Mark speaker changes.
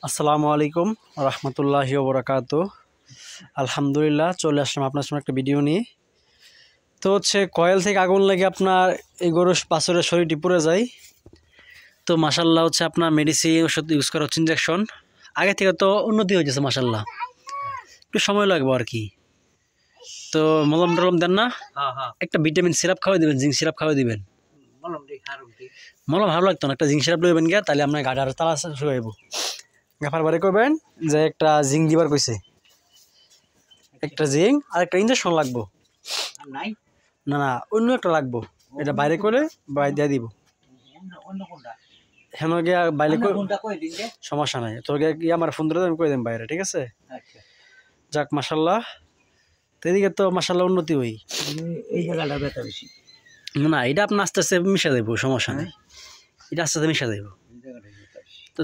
Speaker 1: আসসালামু আলাইকুম রহমতুল্লাহি ওয়া বারাকাতুহু। আলহামদুলিল্লাহ চলে আসলাম আপনার সামনে একটা ভিডিও নিয়ে। তো হচ্ছে কয়েল থেকে আগুন লেগে আপনার এই গরুর বাছুরের শরীরটি পুড়ে যায়। তো মাশাল্লাহ হচ্ছে আপনার মেডিসিন ওষুধ ইউজ করা হচ্ছে, ইঞ্জেকশন। আগে থেকে তো উন্নতি হয়েছে মাশাল্লাহ, একটু সময় লাগবে আর কি। তো মলম টলম দেন না, একটা ভিটামিন সিরাপ খাওয়াই দিবেন, জিঙ্ক সিরাপ খাওয়াই দিবেন। মলম ভালো লাগতো না, একটা জিঙ্ক সিরাপ লইবেন গিয়া, তাহলে আপনার গাড়ি আরো তালা শুরু হইব। গাফার বাড়ি করবেন যে একটা জিঙ্ক দিবার কইছে, একটা জিঙ্ক আর একটা ইঞ্জেকশন লাগবো। না না, অন্য একটা লাগবো, এটা বাইরে করে বাইরে দিয়ে দিব। হেন গিয়া বাইরে সমস্যা নাই, তোর গিয়ে আমার ফোন ধরে আমি করে দেন বাইরে, ঠিক আছে? যাক মাশাল্লাহ, তো এদিকে তো মাশাল্লাহ উন্নতি হই।
Speaker 2: এই জায়গাটা ব্যথা বেশি।
Speaker 1: না এটা আপনার আস্তে আস্তে মিশা দেবো, সমস্যা নেই, এটা আস্তে আস্তে মিশা দেবো। তো